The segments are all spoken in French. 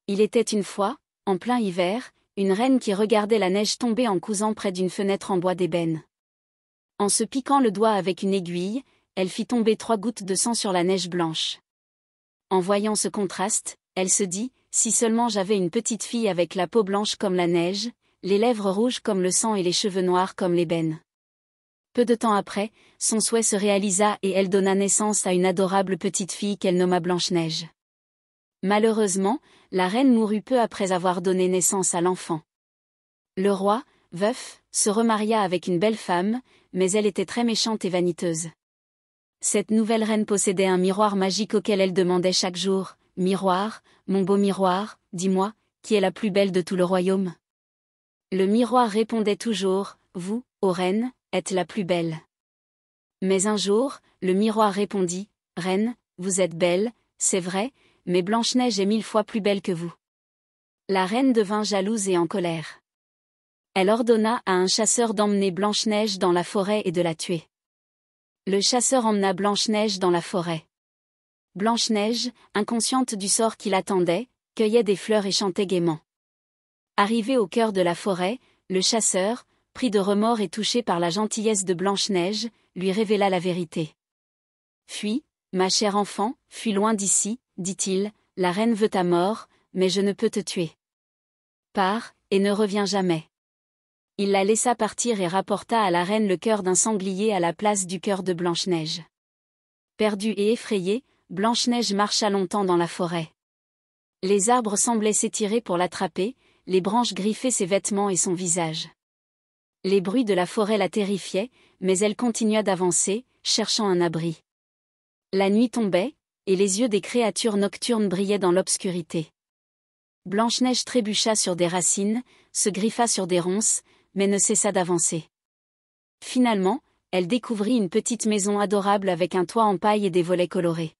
Il était une fois, en plein hiver, une reine qui regardait la neige tomber en cousant près d'une fenêtre en bois d'ébène. En se piquant le doigt avec une aiguille, elle fit tomber 3 gouttes de sang sur la neige blanche. En voyant ce contraste, elle se dit, si seulement j'avais une petite fille avec la peau blanche comme la neige, les lèvres rouges comme le sang et les cheveux noirs comme l'ébène. Peu de temps après, son souhait se réalisa et elle donna naissance à une adorable petite fille qu'elle nomma Blanche-Neige. Malheureusement, la reine mourut peu après avoir donné naissance à l'enfant. Le roi, veuf, se remaria avec une belle femme, mais elle était très méchante et vaniteuse. Cette nouvelle reine possédait un miroir magique auquel elle demandait chaque jour, « Miroir, mon beau miroir, dis-moi, qui est la plus belle de tout le royaume ?» Le miroir répondait toujours, « Vous, ô reine, êtes la plus belle. » Mais un jour, le miroir répondit, « Reine, vous êtes belle, c'est vrai, mais Blanche-Neige est 1000 fois plus belle que vous. » La reine devint jalouse et en colère. Elle ordonna à un chasseur d'emmener Blanche-Neige dans la forêt et de la tuer. Le chasseur emmena Blanche-Neige dans la forêt. Blanche-Neige, inconsciente du sort qui l'attendait, cueillait des fleurs et chantait gaiement. Arrivé au cœur de la forêt, le chasseur, pris de remords et touché par la gentillesse de Blanche-Neige, lui révéla la vérité. « Fuis, ma chère enfant, fuis loin d'ici, dit-il, la reine veut ta mort, mais je ne peux te tuer. Pars, et ne reviens jamais. » Il la laissa partir et rapporta à la reine le cœur d'un sanglier à la place du cœur de Blanche-Neige. Perdue et effrayée, Blanche-Neige marcha longtemps dans la forêt. Les arbres semblaient s'étirer pour l'attraper, les branches griffaient ses vêtements et son visage. Les bruits de la forêt la terrifiaient, mais elle continua d'avancer, cherchant un abri. La nuit tombait, et les yeux des créatures nocturnes brillaient dans l'obscurité. Blanche-Neige trébucha sur des racines, se griffa sur des ronces, mais ne cessa d'avancer. Finalement, elle découvrit une petite maison adorable avec un toit en paille et des volets colorés.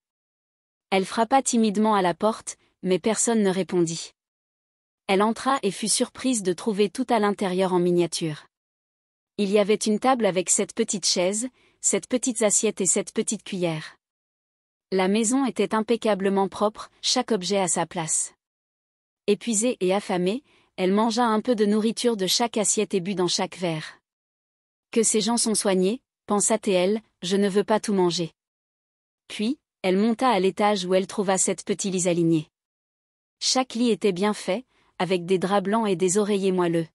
Elle frappa timidement à la porte, mais personne ne répondit. Elle entra et fut surprise de trouver tout à l'intérieur en miniature. Il y avait une table avec 7 petites chaises, 7 petites assiettes et 7 petites cuillères. La maison était impeccablement propre, chaque objet à sa place. Épuisée et affamée, elle mangea un peu de nourriture de chaque assiette et but dans chaque verre. « Que ces gens sont soignés, pensa-t-elle, je ne veux pas tout manger. » Puis, elle monta à l'étage où elle trouva 7 petits lits alignés. Chaque lit était bien fait, avec des draps blancs et des oreillers moelleux.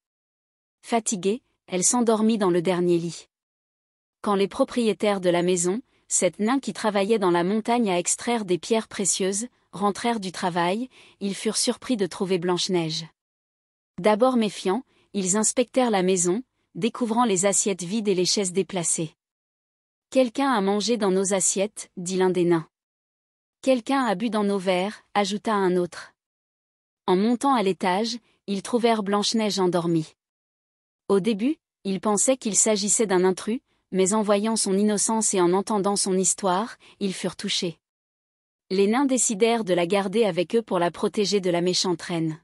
Fatiguée, elle s'endormit dans le dernier lit. Quand les propriétaires de la maison, 7 nains qui travaillaient dans la montagne à extraire des pierres précieuses, rentrèrent du travail, ils furent surpris de trouver Blanche-Neige. D'abord méfiants, ils inspectèrent la maison, découvrant les assiettes vides et les chaises déplacées. « Quelqu'un a mangé dans nos assiettes, » dit l'un des nains. « Quelqu'un a bu dans nos verres, » ajouta un autre. En montant à l'étage, ils trouvèrent Blanche-Neige endormie. Au début, ils pensaient qu'il s'agissait d'un intrus, mais en voyant son innocence et en entendant son histoire, ils furent touchés. Les nains décidèrent de la garder avec eux pour la protéger de la méchante reine.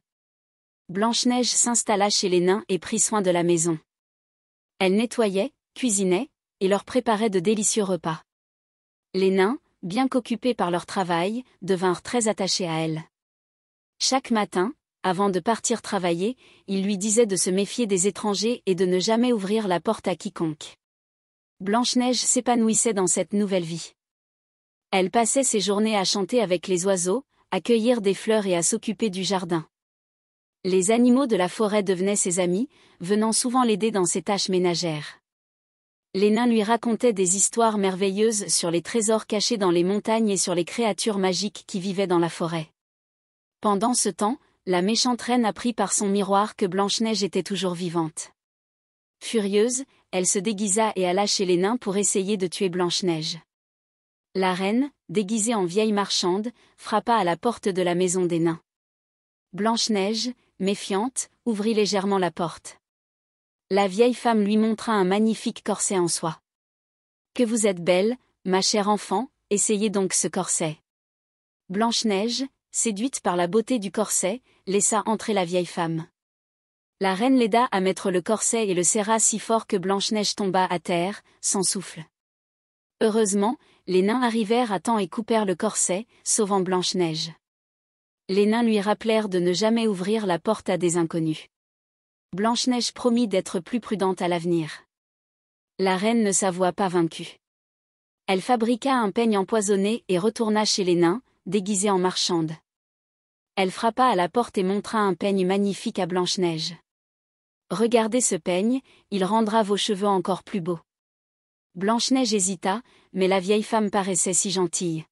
Blanche-Neige s'installa chez les nains et prit soin de la maison. Elle nettoyait, cuisinait, et leur préparait de délicieux repas. Les nains, bien qu'occupés par leur travail, devinrent très attachés à elle. Chaque matin, avant de partir travailler, ils lui disaient de se méfier des étrangers et de ne jamais ouvrir la porte à quiconque. Blanche-Neige s'épanouissait dans cette nouvelle vie. Elle passait ses journées à chanter avec les oiseaux, à cueillir des fleurs et à s'occuper du jardin. Les animaux de la forêt devenaient ses amis, venant souvent l'aider dans ses tâches ménagères. Les nains lui racontaient des histoires merveilleuses sur les trésors cachés dans les montagnes et sur les créatures magiques qui vivaient dans la forêt. Pendant ce temps, la méchante reine apprit par son miroir que Blanche-Neige était toujours vivante. Furieuse, elle se déguisa et alla chez les nains pour essayer de tuer Blanche-Neige. La reine, déguisée en vieille marchande, frappa à la porte de la maison des nains. Blanche-Neige, méfiante, ouvrit légèrement la porte. La vieille femme lui montra un magnifique corset en soie. « Que vous êtes belle, ma chère enfant, essayez donc ce corset. » Blanche-Neige, séduite par la beauté du corset, laissa entrer la vieille femme. La reine l'aida à mettre le corset et le serra si fort que Blanche-Neige tomba à terre, sans souffle. Heureusement, les nains arrivèrent à temps et coupèrent le corset, sauvant Blanche-Neige. Les nains lui rappelèrent de ne jamais ouvrir la porte à des inconnus. Blanche-Neige promit d'être plus prudente à l'avenir. La reine ne s'avoua pas vaincue. Elle fabriqua un peigne empoisonné et retourna chez les nains, déguisée en marchande. Elle frappa à la porte et montra un peigne magnifique à Blanche-Neige. « Regardez ce peigne, il rendra vos cheveux encore plus beaux. » Blanche-Neige hésita, mais la vieille femme paraissait si gentille.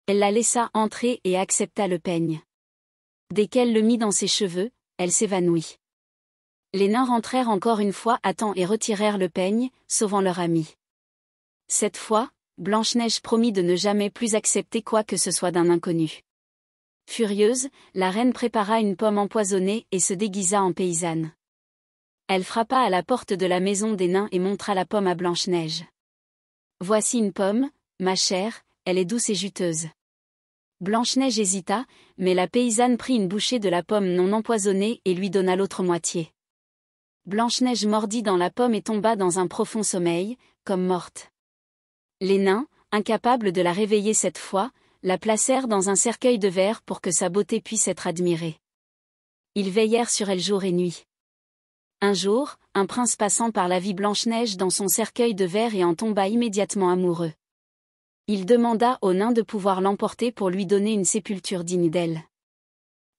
Elle la laissa entrer et accepta le peigne. Dès qu'elle le mit dans ses cheveux, elle s'évanouit. Les nains rentrèrent encore une fois à temps et retirèrent le peigne, sauvant leur amie. Cette fois, Blanche-Neige promit de ne jamais plus accepter quoi que ce soit d'un inconnu. Furieuse, la reine prépara une pomme empoisonnée et se déguisa en paysanne. Elle frappa à la porte de la maison des nains et montra la pomme à Blanche-Neige. « Voici une pomme, ma chère, elle est douce et juteuse. » Blanche-Neige hésita, mais la paysanne prit une bouchée de la pomme non empoisonnée et lui donna l'autre moitié. Blanche-Neige mordit dans la pomme et tomba dans un profond sommeil, comme morte. Les nains, incapables de la réveiller cette fois, la placèrent dans un cercueil de verre pour que sa beauté puisse être admirée. Ils veillèrent sur elle jour et nuit. Un jour, un prince passant par la vit Blanche-Neige dans son cercueil de verre et en tomba immédiatement amoureux. Il demanda aux nains de pouvoir l'emporter pour lui donner une sépulture digne d'elle.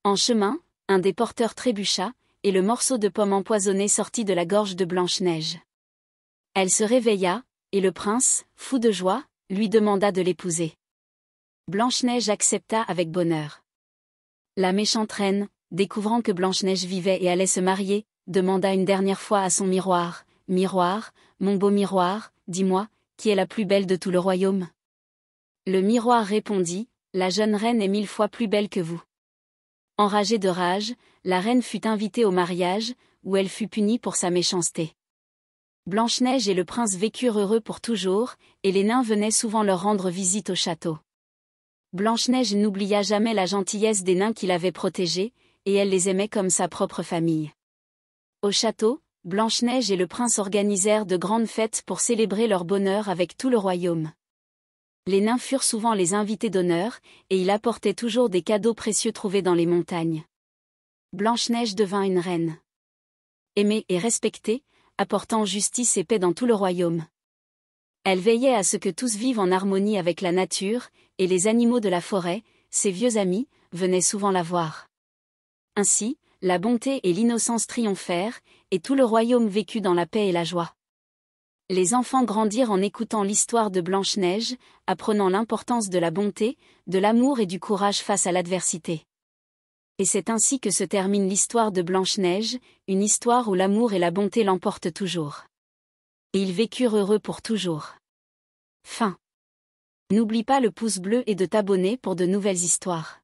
En chemin, un des porteurs trébucha, et le morceau de pomme empoisonnée sortit de la gorge de Blanche-Neige. Elle se réveilla, et le prince, fou de joie, lui demanda de l'épouser. Blanche-Neige accepta avec bonheur. La méchante reine, découvrant que Blanche-Neige vivait et allait se marier, demanda une dernière fois à son miroir, « Miroir, mon beau miroir, dis-moi, qui est la plus belle de tout le royaume ?» Le miroir répondit, « La jeune reine est 1000 fois plus belle que vous. » Enragée de rage, la reine fut invitée au mariage, où elle fut punie pour sa méchanceté. Blanche-Neige et le prince vécurent heureux pour toujours, et les nains venaient souvent leur rendre visite au château. Blanche-Neige n'oublia jamais la gentillesse des nains qui l'avaient protégée, et elle les aimait comme sa propre famille. Au château, Blanche-Neige et le prince organisèrent de grandes fêtes pour célébrer leur bonheur avec tout le royaume. Les nains furent souvent les invités d'honneur, et ils apportaient toujours des cadeaux précieux trouvés dans les montagnes. Blanche-Neige devint une reine. Aimée et respectée, apportant justice et paix dans tout le royaume. Elle veillait à ce que tous vivent en harmonie avec la nature, et les animaux de la forêt, ses vieux amis, venaient souvent la voir. Ainsi, la bonté et l'innocence triomphèrent, et tout le royaume vécut dans la paix et la joie. Les enfants grandirent en écoutant l'histoire de Blanche-Neige, apprenant l'importance de la bonté, de l'amour et du courage face à l'adversité. Et c'est ainsi que se termine l'histoire de Blanche-Neige, une histoire où l'amour et la bonté l'emportent toujours. Et ils vécurent heureux pour toujours. Fin. N'oublie pas le pouce bleu et de t'abonner pour de nouvelles histoires.